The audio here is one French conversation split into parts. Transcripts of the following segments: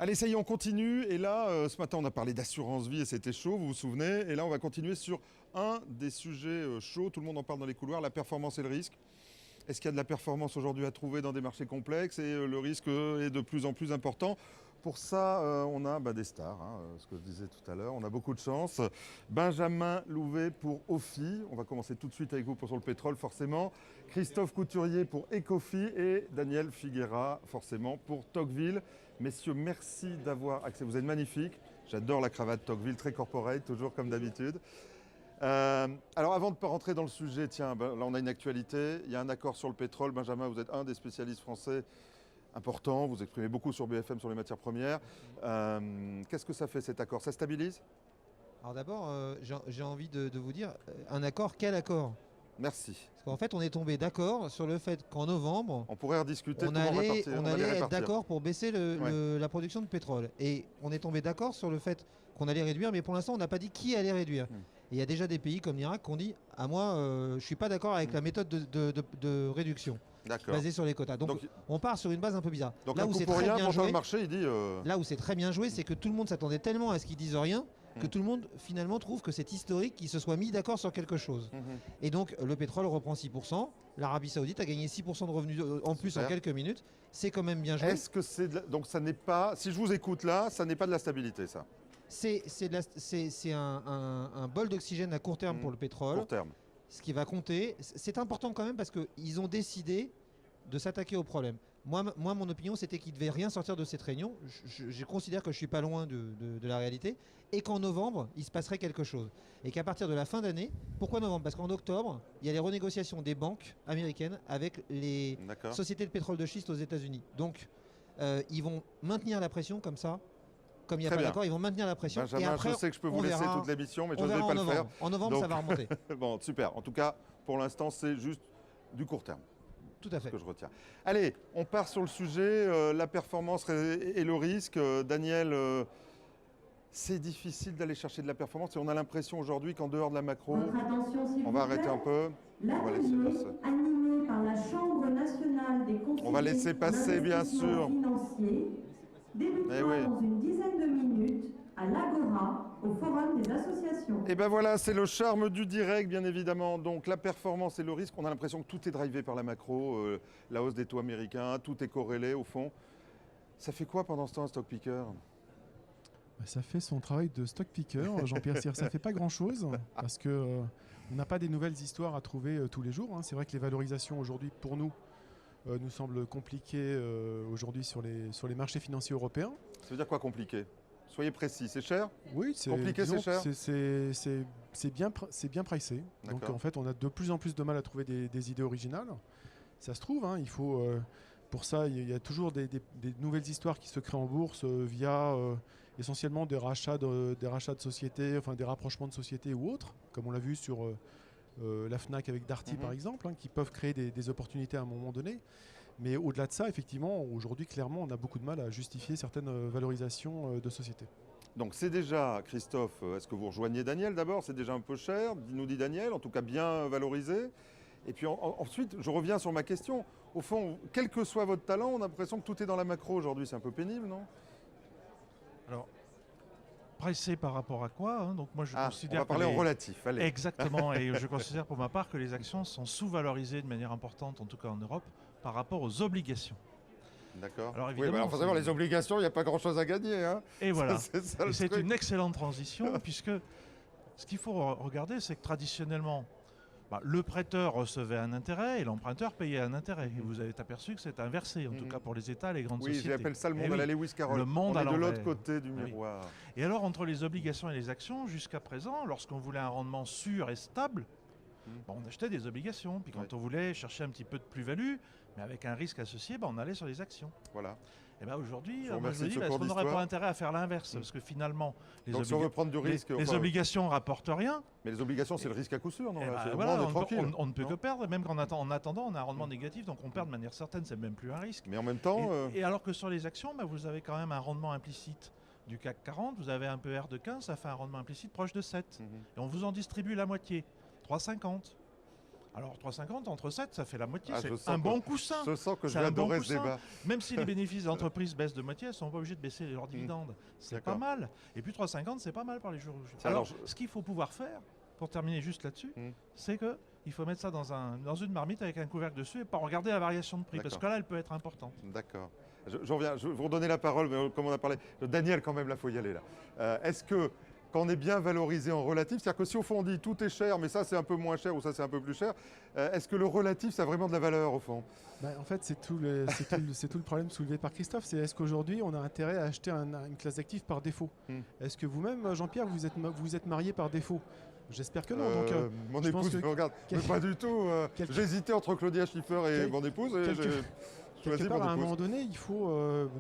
Allez, ça y est, on continue. Et là, ce matin, on a parlé d'assurance vie et c'était chaud, vous vous souvenez. Et là, on va continuer sur un des sujets chauds. Tout le monde en parle dans les couloirs, la performance et le risque. Est-ce qu'il y a de la performance aujourd'hui à trouver dans des marchés complexes et le risque est de plus en plus important? Pour ça, on a des stars, ce que je disais tout à l'heure. On a beaucoup de chance. Benjamin Louvet pour OFI. On va commencer tout de suite avec vous sur le pétrole, forcément. Christophe Couturier pour Ecofi et Daniel Figuera, forcément, pour Tocqueville. Messieurs, merci d'avoir accès. Vous êtes magnifiques. J'adore la cravate Tocqueville, très corporate, toujours comme d'habitude. Alors avant de rentrer dans le sujet, tiens, là on a une actualité, il y a un accord sur le pétrole. Benjamin, vous êtes un des spécialistes français importants, vous exprimez beaucoup sur BFM sur les matières premières. Qu'est-ce que ça fait cet accord? Ça stabilise? Alors d'abord, j'ai envie de vous dire, un accord, quel accord? Merci. Parce qu'en fait, on est tombé d'accord sur le fait qu'en novembre, On pourrait rediscuter, on allait être d'accord pour baisser la production de pétrole. Et on est tombé d'accord sur le fait qu'on allait réduire, mais pour l'instant, on n'a pas dit qui allait réduire. Et il y a déjà des pays comme l'Irak qui ont dit « Ah moi, je ne suis pas d'accord avec la méthode de réduction basée sur les quotas. » Donc on part sur une base un peu bizarre. Donc là un où coup c'est pour très rien, bien pourtant joué, le marché, il dit... Là où c'est très bien joué, c'est que tout le monde s'attendait tellement à ce qu'ils disent rien que tout le monde finalement trouve que c'est historique qu'ils se soient mis d'accord sur quelque chose. Et donc le pétrole reprend 6%, l'Arabie Saoudite a gagné 6% de revenus en plus en quelques minutes. C'est quand même bien joué. Est-ce que c'est... Donc ça n'est pas... Si je vous écoute là, ça n'est pas de la stabilité, ça? C'est un bol d'oxygène à court terme pour le pétrole. Court terme. Ce qui va compter, c'est important quand même parce qu'ils ont décidé de s'attaquer au problème. Moi, mon opinion, c'était qu'il ne devait rien sortir de cette réunion. Je considère que je ne suis pas loin de la réalité. Et qu'en novembre, il se passerait quelque chose. Et qu'à partir de la fin d'année, pourquoi novembre? Parce qu'en octobre, il y a les renégociations des banques américaines avec les sociétés de pétrole de schiste aux États-Unis. Donc, ils vont maintenir la pression comme ça. Comme il n'y a pas d'accord, ils vont maintenir la pression. Benjamin, et après, je sais que je peux vous laisser toute l'émission, mais je ne vais pas le faire. En novembre, ça va remonter. Bon, super. En tout cas, pour l'instant, c'est juste du court terme. Tout à fait. Ce que je retiens. Allez, on part sur le sujet, la performance et le risque. Daniel, c'est difficile d'aller chercher de la performance et on a l'impression aujourd'hui qu'en dehors de la macro, on va arrêter un peu. On va laisser passer. Animé par la Chambre nationale des conseillers, on va laisser passer, bien sûr. Débutera dans une dizaine de minutes à l'Agora, au Forum des associations. Et ben voilà, c'est le charme du direct, bien évidemment. Donc la performance et le risque, on a l'impression que tout est drivé par la macro, la hausse des taux américains, tout est corrélé au fond. Ça fait quoi pendant ce temps un stock picker? Ça fait son travail de stock picker, Jean-Pierre Cyr. Ça fait pas grand-chose parce que on n'a pas des nouvelles histoires à trouver tous les jours. C'est vrai que les valorisations aujourd'hui, pour nous semblent compliquées aujourd'hui sur les marchés financiers européens. Ça veut dire quoi compliqué? Soyez précis, c'est cher? Oui, c'est compliqué, c'est cher. C'est bien pricé. Donc en fait, on a de plus en plus de mal à trouver des idées originales. Ça se trouve, il faut pour ça, il y a toujours des nouvelles histoires qui se créent en bourse via essentiellement des rachats de sociétés, enfin des rapprochements de sociétés ou autres, comme on l'a vu sur la Fnac avec Darty par exemple, qui peuvent créer des opportunités à un moment donné. Mais au-delà de ça, effectivement, aujourd'hui, clairement, on a beaucoup de mal à justifier certaines valorisations de sociétés. Donc c'est déjà, Christophe, est-ce que vous rejoignez Daniel d'abord? C'est déjà un peu cher, nous dit Daniel, en tout cas bien valorisé. Et puis ensuite, je reviens sur ma question. Au fond, quel que soit votre talent, on a l'impression que tout est dans la macro aujourd'hui. C'est un peu pénible, non? Alors, pricé par rapport à quoi, Donc moi, je considère on va parler en relatif. Allez. Exactement, et je considère pour ma part que les actions sont sous-valorisées de manière importante, en tout cas en Europe, par rapport aux obligations. D'accord. Alors évidemment, forcément, les obligations, il n'y a pas grand-chose à gagner. Et voilà. C'est une excellente transition, puisque ce qu'il faut regarder, c'est que traditionnellement, le prêteur recevait un intérêt et l'emprunteur payait un intérêt. Et vous avez aperçu que c'est inversé, en tout cas pour les États et les grandes sociétés. Oui, j'appelle ça le monde à la Lewis Carroll. Le monde on est de l'autre côté du miroir. Et alors, entre les obligations et les actions, jusqu'à présent, lorsqu'on voulait un rendement sûr et stable, on achetait des obligations. Puis quand on voulait chercher un petit peu de plus-value, mais avec un risque associé, on allait sur les actions. Voilà. Et aujourd'hui, je me dis, est-ce qu'on n'aurait pas intérêt à faire l'inverse? Parce que finalement, si on veut prendre du risque, les obligations ne rapportent rien. Mais les obligations, c'est le risque à coup sûr, non? On ne peut que perdre, même qu'en attendant, on a un rendement négatif, donc on perd de manière certaine, c'est même plus un risque. Mais en même temps... Et alors que sur les actions, vous avez quand même un rendement implicite du CAC 40, vous avez un PR de 15, ça fait un rendement implicite proche de 7. Et on vous en distribue la moitié, 3,50. Alors 3,50 entre 7, ça fait la moitié. Ah, c'est un bon coussin. Je sens que je C'est vais un bon adorer ce coussin. débat. Même si les bénéfices d'entreprise baissent de moitié, elles ne sont pas obligées de baisser leurs dividendes. C'est pas D'accord. mal. Et puis 3,50, c'est pas mal par les jours. Tiens, Alors, alors, ce qu'il faut pouvoir faire, pour terminer juste là-dessus, c'est que il faut mettre ça dans une marmite avec un couvercle dessus et pas regarder la variation de prix, parce que là, elle peut être importante. D'accord. Je reviens, je vais vous redonner la parole, mais comme on a parlé. Daniel, quand même, là, il faut y aller. Là. Est-ce que, quand on est bien valorisé en relatif, c'est-à-dire que si au fond on dit tout est cher, mais ça c'est un peu moins cher ou ça c'est un peu plus cher, est-ce que le relatif, ça a vraiment de la valeur au fond? En fait, c'est tout le problème soulevé par Christophe. C'est est-ce qu'aujourd'hui, on a intérêt à acheter une classe d'actifs par défaut? Est-ce que vous-même, Jean-Pierre, vous êtes marié par défaut? J'espère que non. Mon épouse me regarde, mais pas du tout. J'hésitais entre Claudia Schiffer et mon épouse. Et quelque part, à un moment donné, il faut,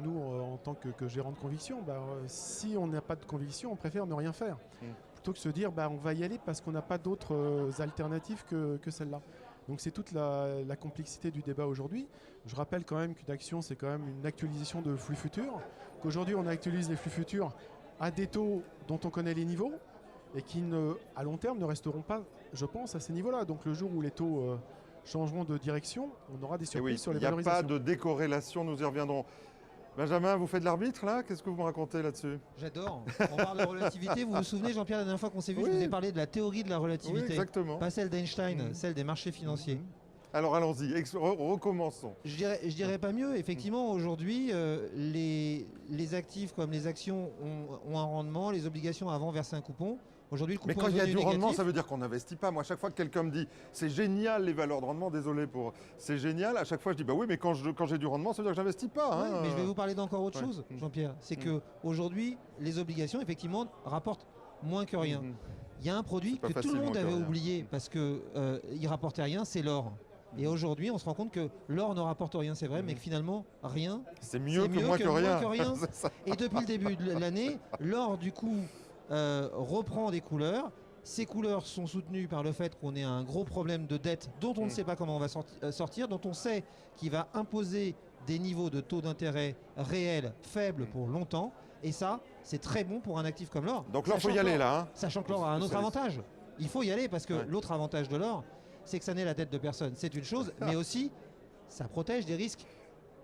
nous, en tant que gérant de conviction, si on n'a pas de conviction, on préfère ne rien faire. Plutôt que se dire, on va y aller parce qu'on n'a pas d'autres alternatives que celle-là. Donc c'est toute la complexité du débat aujourd'hui. Je rappelle quand même qu'une action, c'est quand même une actualisation de flux futurs. Qu'aujourd'hui, on actualise les flux futurs à des taux dont on connaît les niveaux et qui, à long terme, ne resteront pas, je pense, à ces niveaux-là. Donc le jour où les taux changeront de direction, on aura des surprises sur les valorisations. Il n'y a pas de décorrélation, nous y reviendrons. Benjamin, vous faites de l'arbitre là? Qu'est-ce que vous me racontez là-dessus? J'adore. On parle de relativité. Vous vous souvenez, Jean-Pierre, la dernière fois qu'on s'est vu, je vous ai parlé de la théorie de la relativité. Oui, exactement. Pas celle d'Einstein, celle des marchés financiers. Alors allons-y, recommençons. Je dirais pas mieux. Effectivement, aujourd'hui, les actifs comme les actions ont un rendement, les obligations avant versaient un coupon. Aujourd'hui, le coupon Mais quand il y a du rendement, négatif. ça veut dire qu'on n'investit pas. Moi, à chaque fois que quelqu'un me dit c'est génial les valeurs de rendement, désolé pour c'est génial, à chaque fois je dis bah oui, mais quand j'ai du rendement, ça veut dire que j'investis pas. Ouais, mais je vais vous parler d'encore autre chose, Ouais. Jean-Pierre. C'est que aujourd'hui, les obligations, effectivement, rapportent moins que rien. Il y a un produit que tout le monde avait oublié parce qu'il ne rapportait rien, c'est l'or. Et aujourd'hui, on se rend compte que l'or ne rapporte rien, c'est vrai, mais que finalement, rien. C'est mieux que moins que rien. Et depuis le début de l'année, l'or, du coup, reprend des couleurs. Ces couleurs sont soutenues par le fait qu'on ait un gros problème de dette dont on ne sait pas comment on va sortir, dont on sait qu'il va imposer des niveaux de taux d'intérêt réels faibles pour longtemps. Et ça, c'est très bon pour un actif comme l'or. Donc là, il faut y aller là. Sachant que l'or a un autre avantage. Il faut y aller parce que l'autre avantage de l'or, c'est que ça n'est la dette de personne. C'est une chose, mais aussi, ça protège des risques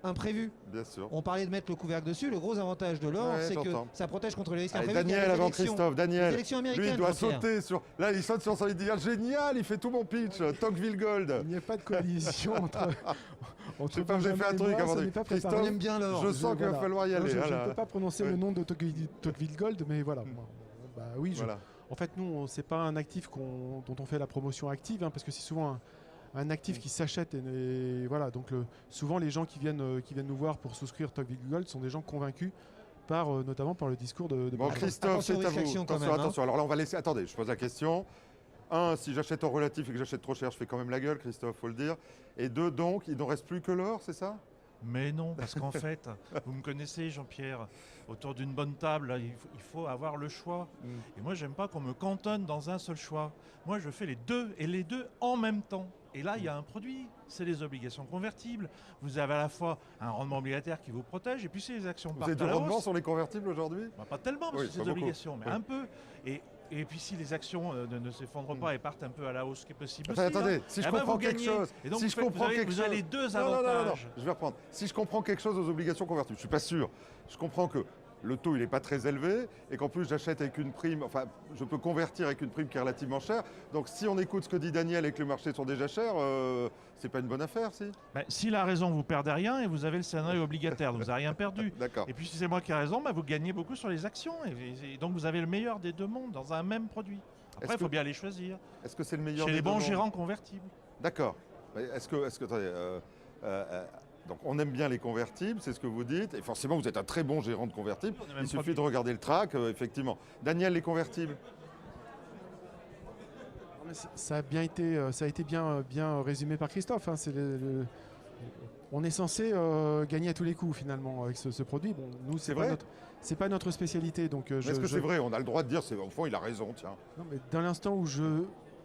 imprévus. Bien sûr. On parlait de mettre le couvercle dessus. Le gros avantage de l'or, c'est que ça protège contre les risques imprévus. Daniel avant Christophe. Daniel, lui, il doit sauter sur. Là, il saute sur son lit. Génial, il fait tout mon pitch. Tocqueville Gold. Il n'y a pas de coalition entre. Je sais pas, j'ai fait un truc avant. Christophe, on aime bien l'or. Je sens qu'il va falloir y aller. Je ne peux pas prononcer le nom de Tocqueville Gold, mais voilà. Oui, en fait, nous, c'est pas un actif dont on fait la promotion active, parce que c'est souvent un actif qui s'achète et voilà. Donc souvent les gens qui viennent nous voir pour souscrire Tocqueville Gold sont des gens convaincus notamment par le discours de Bon, Christophe, c'est à vous. Attention. Alors là, on va laisser. Attendez, je pose la question. 1, si j'achète en relatif et que j'achète trop cher, je fais quand même la gueule, Christophe, faut le dire. Et 2, donc, il ne reste plus que l'or, c'est ça? Mais non, parce qu'en fait, vous me connaissez, Jean-Pierre, autour d'une bonne table, il faut avoir le choix. Et moi, j'aime pas qu'on me cantonne dans un seul choix. Moi, je fais les deux, et les deux en même temps. Et là, il y a un produit, c'est les obligations convertibles. Vous avez à la fois un rendement obligataire qui vous protège, et puis c'est les actions partent à la hausse. Vous avez du rendement sur les convertibles aujourd'hui? Pas tellement, parce que c'est des obligations, mais un peu. Et puis si les actions ne s'effondrent pas et partent un peu à la hausse, ce qui est possible aussi, attendez, si je comprends quelque chose, et donc si je comprends quelque chose, vous avez les deux avantages. Non, je vais reprendre. Si je comprends quelque chose aux obligations convertibles, je suis pas sûr. Je comprends que le taux il n'est pas très élevé et qu'en plus j'achète avec une prime, enfin je peux convertir avec une prime qui est relativement chère. Donc si on écoute ce que dit Daniel et que les marchés sont déjà chers, c'est pas une bonne affaire, si? S'il a raison, vous perdez rien et vous avez le scénario obligataire, donc vous n'avez rien perdu. D'accord. Et puis si c'est moi qui ai raison, vous gagnez beaucoup sur les actions et donc vous avez le meilleur des deux mondes dans un même produit. Après, il faut bien les choisir. Est-ce que c'est le meilleur chez des les deux bons mondes? gérants convertibles? D'accord. Est-ce que attendez, donc on aime bien les convertibles, c'est ce que vous dites, et forcément vous êtes un très bon gérant de convertibles. Il suffit de regarder le track, effectivement. Daniel, les convertibles? Ça a été bien résumé par Christophe. On est censé gagner à tous les coups finalement avec ce produit. Bon, nous, c'est pas notre spécialité. Donc, est-ce que c'est vrai? On a le droit de dire, au fond, il a raison, tiens. Non, mais dans l'instant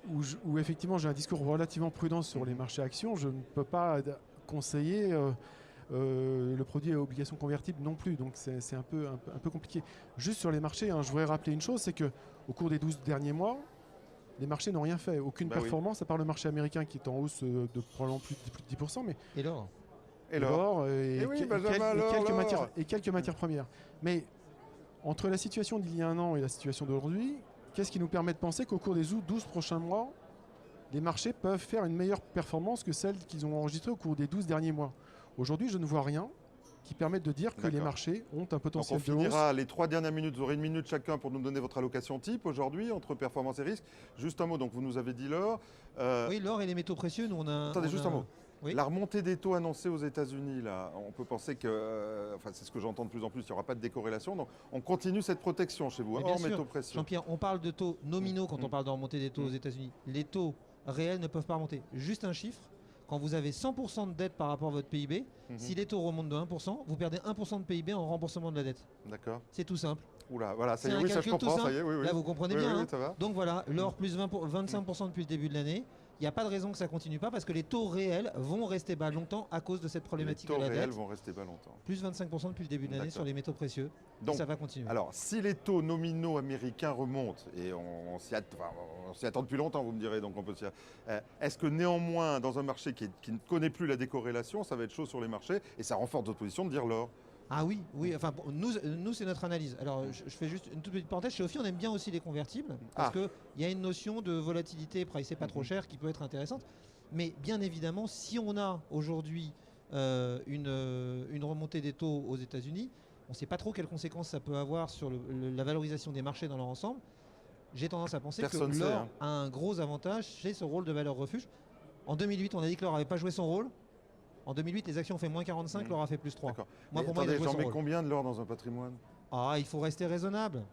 où effectivement j'ai un discours relativement prudent sur les marchés actions, je ne peux pas conseiller le produit à obligation convertible non plus. Donc c'est un peu compliqué. Juste sur les marchés, je voudrais rappeler une chose, c'est qu'au cours des 12 derniers mois, les marchés n'ont rien fait. Aucune performance, à part le marché américain qui est en hausse de probablement plus de 10%. Mais et l'or. Et l'or, et quelques matières premières. Mais entre la situation d'il y a un an et la situation d'aujourd'hui, qu'est-ce qui nous permet de penser qu'au cours des 12 prochains mois, les marchés peuvent faire une meilleure performance que celle qu'ils ont enregistrée au cours des 12 derniers mois? Aujourd'hui, je ne vois rien qui permette de dire que les marchés ont un potentiel de hausse. On finira les 3 dernières minutes, vous aurez une minute chacun pour nous donner votre allocation type aujourd'hui entre performance et risque. Juste un mot, donc vous nous avez dit l'or. Oui, l'or et les métaux précieux, nous on a... Attendez, juste un mot. Oui. La remontée des taux annoncés aux États-Unis, là, on peut penser que, enfin c'est ce que j'entends de plus en plus, il n'y aura pas de décorrélation. Donc on continue cette protection chez vous, hors métaux précieux. Jean-Pierre, on parle de taux nominaux quand on parle de remontée des taux aux États-Unis. Les taux réels ne peuvent pas remonter. Juste un chiffre, quand vous avez 100% de dette par rapport à votre PIB, si les taux remontent de 1%, vous perdez 1% de PIB en remboursement de la dette. D'accord. C'est tout simple. Oula, voilà, ça y est, oui, ça je comprends, ça y est, oui, oui. Là, vous comprenez bien. Oui, ça va. Donc voilà, l'or plus 25% depuis le début de l'année. Il n'y a pas de raison que ça ne continue pas parce que les taux réels vont rester bas longtemps à cause de cette problématique de la dette. Les taux réels vont rester bas longtemps. Plus 25% depuis le début de l'année sur les métaux précieux. Donc, ça va continuer. Alors, si les taux nominaux américains remontent, et on s'y attend depuis longtemps, vous me direz, donc on peut s'y est-ce que néanmoins, dans un marché qui ne connaît plus la décorrélation, ça va être chaud sur les marchés et ça renforce votre position de dire l'or? Ah oui, oui. Enfin, nous c'est notre analyse. Alors, je fais juste une toute petite parenthèse. Chez Ophi, on aime bien aussi les convertibles parce qu'il y a une notion de volatilité pricée pas trop cher qui peut être intéressante. Mais bien évidemment, si on a aujourd'hui une remontée des taux aux États-Unis, on ne sait pas trop quelles conséquences ça peut avoir sur la valorisation des marchés dans leur ensemble. J'ai tendance à penser que l'or a un gros avantage chez ce rôle de valeur refuge. En 2008, on a dit que l'or n'avait pas joué son rôle. En 2008, les actions ont fait moins 45, l'or a fait plus 3. Moi, pour moi, j'en mets combien de l'or dans un patrimoine? Ah, il faut rester raisonnable.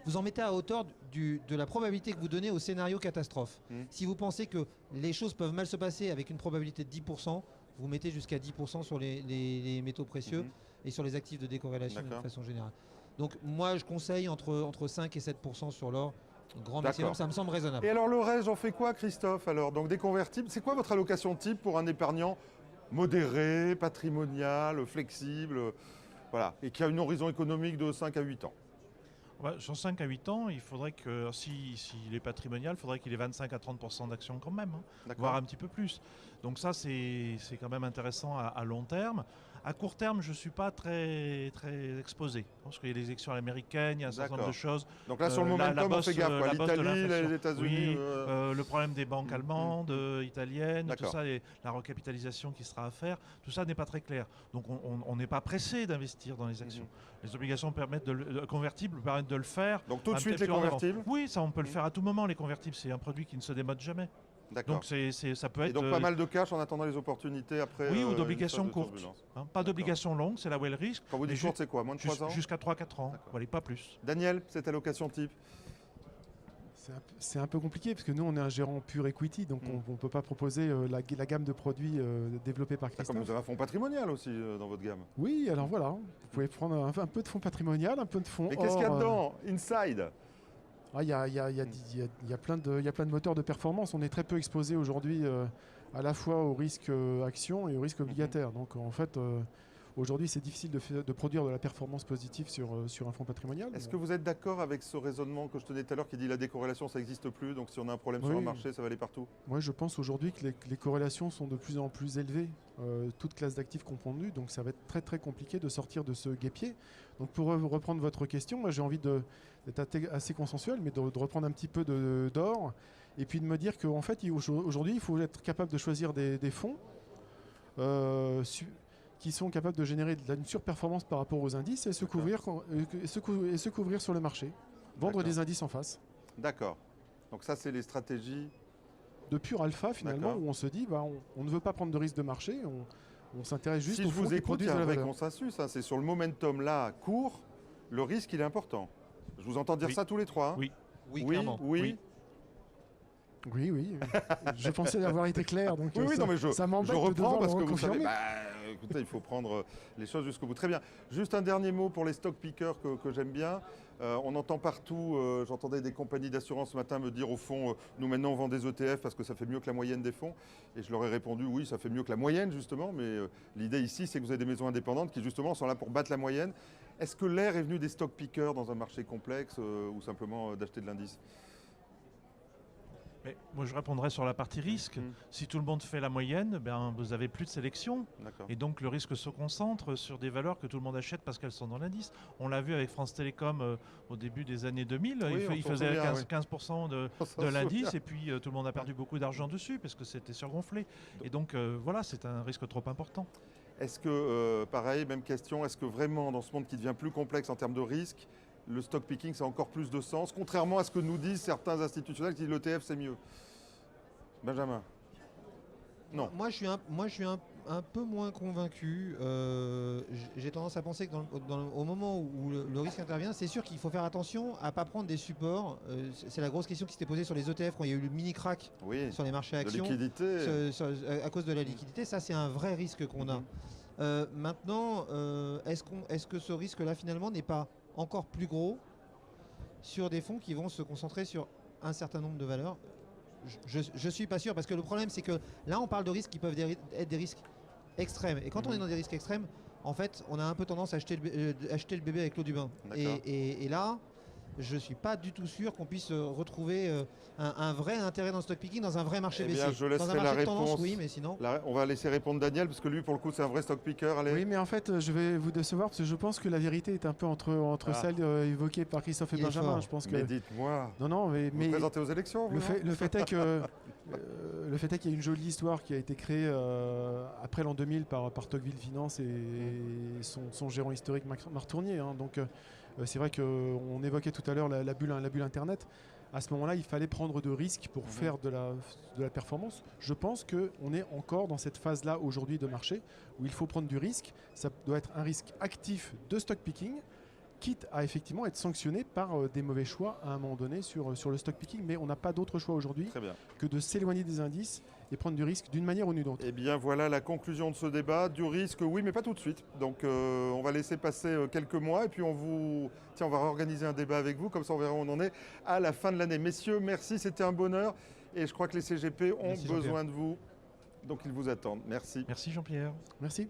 Vous en mettez à hauteur de la probabilité que vous donnez au scénario catastrophe. Si vous pensez que les choses peuvent mal se passer avec une probabilité de 10%, vous mettez jusqu'à 10% sur les métaux précieux et sur les actifs de décorrélation de façon générale. Donc moi, je conseille entre 5 et 7% sur l'or. Grand maximum, ça me semble raisonnable. Et alors le reste, j'en fais quoi, Christophe? Alors, donc des convertibles, c'est quoi votre allocation type pour un épargnant modéré, patrimonial, flexible, voilà, et qui a une horizon économique de 5 à 8 ans? Sur 5 à 8 ans, il faudrait que, s'il est patrimonial, il faudrait qu'il ait 25 à 30% d'actions quand même, voire un petit peu plus. Donc ça, c'est quand même intéressant à long terme. À court terme, je ne suis pas très exposé. Parce qu'il y a les élections américaines, il y a un certain nombre de choses. Donc là, sur le momentum, on fait gaffe. L'Italie, les États-Unis. Oui, le problème des banques allemandes, italiennes, tout ça, la recapitalisation qui sera à faire, tout ça n'est pas très clair. Donc on n'est pas pressé d'investir dans les actions. Les obligations convertibles permettent de le faire. Donc tout de suite les convertibles? Oui, ça on peut le faire à tout moment. Les convertibles, c'est un produit qui ne se démode jamais. Donc ça peut être. Et donc pas mal de cash en attendant les opportunités après. Oui, ou d'obligations courtes. Pas d'obligations longues, c'est là où est le risque. Quand vous dites courte, c'est quoi? Moins de 3 ans? Jusqu'à 3-4 ans, voilà, pas plus. Daniel, cette allocation type? C'est un peu compliqué parce que nous on est un gérant pur equity, donc on ne peut pas proposer la gamme de produits développée par Christophe. Comme vous avez un fonds patrimonial aussi dans votre gamme. Oui, alors voilà, vous pouvez prendre un peu de fonds patrimonial, un peu de fonds. Mais qu'est-ce qu'il y a dedans? Inside? Il y a plein de moteurs de performance. On est très peu exposé aujourd'hui à la fois au risque action et au risque obligataire. Donc en fait, aujourd'hui, c'est difficile de produire de la performance positive sur un fonds patrimonial. Est-ce que vous êtes d'accord avec ce raisonnement que je tenais tout à l'heure qui dit la décorrélation, ça n'existe plus, donc si on a un problème sur un marché, ça va aller partout? Moi, je pense aujourd'hui que les corrélations sont de plus en plus élevées, toutes classes d'actifs confondues, donc ça va être très très compliqué de sortir de ce guêpier. Donc pour reprendre votre question, moi j'ai envie d'être assez consensuel, mais de reprendre un petit peu d'or, et puis de me dire qu'en fait, aujourd'hui, il faut être capable de choisir des fonds qui sont capables de générer une surperformance par rapport aux indices et se couvrir sur le marché. Vendre des indices en face. D'accord. Donc ça, c'est les stratégies de pur alpha, finalement, où on se dit, on ne veut pas prendre de risque de marché, on s'intéresse juste aux fonds qui produisent de la valeur. Si je vous écoute, il y a un vrai consensus, c'est sur le momentum là, court, le risque, il est important. Je vous entends dire ça tous les trois. Hein. Oui, clairement. Oui. Je pensais avoir été clair, donc ça m'embête. Je reprends parce que vous confirmer. savez, écoutez, il faut prendre les choses jusqu'au bout. Très bien. Juste un dernier mot pour les stock pickers que j'aime bien. On entend partout, j'entendais des compagnies d'assurance ce matin me dire au fond, nous maintenant on vend des ETF parce que ça fait mieux que la moyenne des fonds. Et je leur ai répondu, oui, ça fait mieux que la moyenne justement, mais l'idée ici c'est que vous avez des maisons indépendantes qui justement sont là pour battre la moyenne. Est-ce que l'air est venu des stock pickers dans un marché complexe ou simplement d'acheter de l'indice? Mais moi, je répondrais sur la partie risque. Si tout le monde fait la moyenne, vous n'avez plus de sélection. Et donc, le risque se concentre sur des valeurs que tout le monde achète parce qu'elles sont dans l'indice. On l'a vu avec France Télécom au début des années 2000. Il faisait 15% de l'indice et puis tout le monde a perdu beaucoup d'argent dessus parce que c'était surgonflé. Et donc, voilà, c'est un risque trop important. Est-ce que, pareil, même question, est-ce que vraiment, dans ce monde qui devient plus complexe en termes de risque, le stock picking, ça a encore plus de sens, contrairement à ce que nous disent certains institutionnels qui disent l'ETF, c'est mieux? Benjamin? Non. Moi, je suis un peu moins convaincu. J'ai tendance à penser que au moment où le risque intervient, c'est sûr qu'il faut faire attention à ne pas prendre des supports. C'est la grosse question qui s'était posée sur les ETF quand il y a eu le mini-crack sur les marchés actions. De liquidité. À cause de la liquidité, ça c'est un vrai risque qu'on a. Maintenant, est-ce que ce risque-là finalement n'est pas encore plus gros sur des fonds qui vont se concentrer sur un certain nombre de valeurs? Je suis pas sûr parce que le problème c'est que là on parle de risques qui peuvent être des risques extrêmes et quand on est dans des risques extrêmes en fait on a un peu tendance à acheter le bébé avec l'eau du bain et là je suis pas du tout sûr qu'on puisse retrouver un vrai intérêt dans le stock picking dans un vrai marché baissier. Je laisserai la réponse. Oui, mais sinon. On va laisser répondre Daniel parce que lui pour le coup c'est un vrai stock picker. Allez. Oui, mais en fait je vais vous décevoir parce que je pense que la vérité est un peu entre celle évoquée par Christophe et Benjamin. Je pense que. Mais dites-moi. Non, mais vous présentez aux élections. Le fait est que le fait est qu'il y a une jolie histoire qui a été créée après l'an 2000 par Tocqueville Finance et son gérant historique Marc Tournier. Donc c'est vrai qu'on évoquait tout à l'heure la bulle Internet. À ce moment-là, il fallait prendre de risques pour faire de la performance. Je pense qu'on est encore dans cette phase-là aujourd'hui de marché où il faut prendre du risque. Ça doit être un risque actif de stock picking, quitte à effectivement être sanctionné par des mauvais choix à un moment donné sur le stock picking. Mais on n'a pas d'autre choix aujourd'hui que de s'éloigner des indices et prendre du risque d'une manière ou d'une autre. Eh bien voilà la conclusion de ce débat. Du risque, oui, mais pas tout de suite. Donc on va laisser passer quelques mois et puis on va réorganiser un débat avec vous. Comme ça on verra où on en est à la fin de l'année. Messieurs, merci, c'était un bonheur. Et je crois que les CGP ont besoin de vous. Donc ils vous attendent. Merci. Merci Jean-Pierre. Merci.